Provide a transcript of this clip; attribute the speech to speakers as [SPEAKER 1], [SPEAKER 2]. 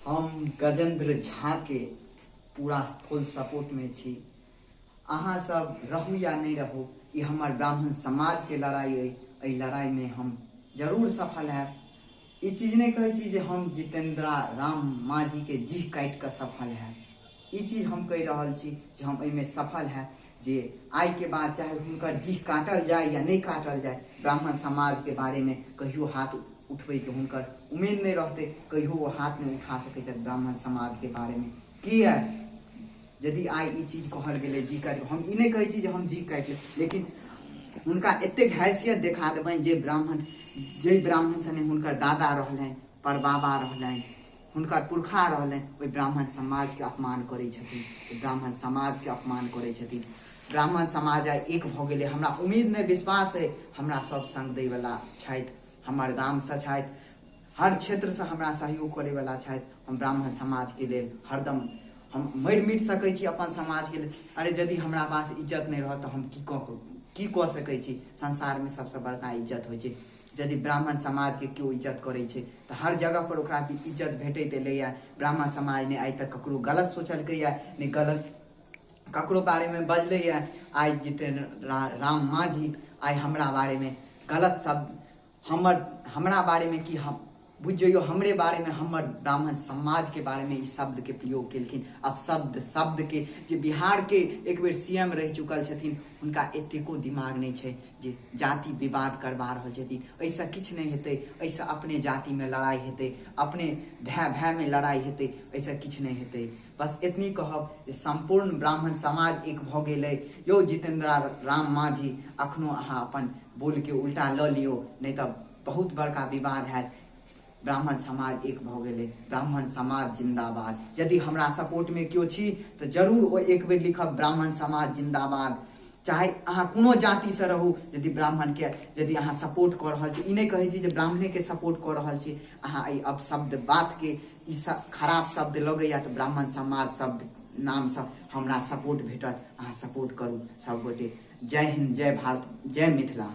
[SPEAKER 1] हम गजेंद्र झा के पूरा फुल सपोर्ट में छी। अहाँ सब रहू या नहीं रहू, ये हमार ब्राह्मण समाज के लड़ाई है। एहि लड़ाई में हम जरूर सफल है। ये चीज नहीं कहे छी जे हम जितेंद्र राम माझी के जीह काट कर सफल है। ये चीज हम कह रहा छी जे हम एहिमे सफल है। जे आई के बाद चाहे हुनकर जीह काटल जाए या नहीं काटल जाए, ब्राह्मण समाज के बारे में कहियो हाथ उठबे के हुनकर उम्मीद नहीं रहते, कहियो वो हाथ में उठा सके छथि ब्राह्मण समाज के बारे में। की है यदि आई ई चीज कहल गेलै जी काटि, हम ई नहीं कहै छी जे हम जी काटि, लेकिन हुनका एतेक हैसियत देखा देबनि जे ब्राह्मण सने हुनकर दादा रहलनि, परबाबा रहलनि, हुनकर पुरखा रहलनि, ओहि ब्राह्मण समाज के अपमान करै छथिन, ब्राह्मण समाज के अपमान करै छथिन। ब्राह्मण समाज आइ एक भऽ गेलै। हमरा उम्मीद नहीं विश्वास है, हमरा सब संग दै वाला छथि, हमर गाम से छथि, हर क्षेत्र से हमरा सहयोग करे वाला छथि। हम ब्राह्मण समाज के लेल हरदम हम मरि मिट सकै छी अपन समाज के लेल। अरे यदि हमरा पास इज्जत नहीं रहत तऽ हम की कऽ सकै छी। संसार में सबसे बड़का इज्जत होइ छै। यदि ब्राह्मण समाज के केओ इज्जत करे छै तऽ हर जगह पर ओकरा इज्जत भेटैत एलैया। ब्राह्मण समाज ने आइ तक ककरो गलत सोचलकैया, नहीं गलत ककरो बारे में बजलैया। आई जितेंद्र राम माझी आई हमरा बारे में गलत शब्द हमरा बारे में कि हम बुझ जाइयो, हमरे बारे में, हमर ब्राह्मण समाज के बारे में इस शब्द के प्रयोग केलखिन। अब शब्द के जे बिहार के एक बेर सीएम रह चुकल छथिन, उनका एतेको दिमाग नहीं छै जे जाति विवाद करवा रहल छथिन। ऐसा किछ नहीं हेतै, ऐसा अपने जाति में लड़ाई हेतै, अपने भाई में लड़ाई हेतै, ऐसा किछ नहीं हेतै। बस इतनी कहब जे संपूर्ण ब्राह्मण समाज एक भऽ गेलै। यौ जितेंद्र राम माझी, अखनो अहाँ अपन बोल के उल्टा लऽ लियो, नहीं तऽ बहुत बड़का विवाद हैत। ब्राह्मण समाज एक भऽ गेलै, ब्राह्मण समाज जिंदाबाद। यदि हमरा सपोर्ट में केओ छी तऽ जरूर ओ एक बेर लिखब ब्राह्मण समाज जिंदाबाद। चाहे अहाँ कोनो जाति से रहू, यदि ब्राह्मण के यदि अहाँ सपोर्ट कऽ रहल छी, ई नहीं कहै छी जे ब्राह्मणे के सपोर्ट कऽ रहल छी अहाँ। अब शब्द बात के ई खराब शब्द लगैया तऽ ब्राह्मण समाज शब्द नाम से हमरा सपोर्ट भेटत। अहाँ सपोर्ट करू सब गोटे। जय हिंद, जय भारत, जय मिथिला।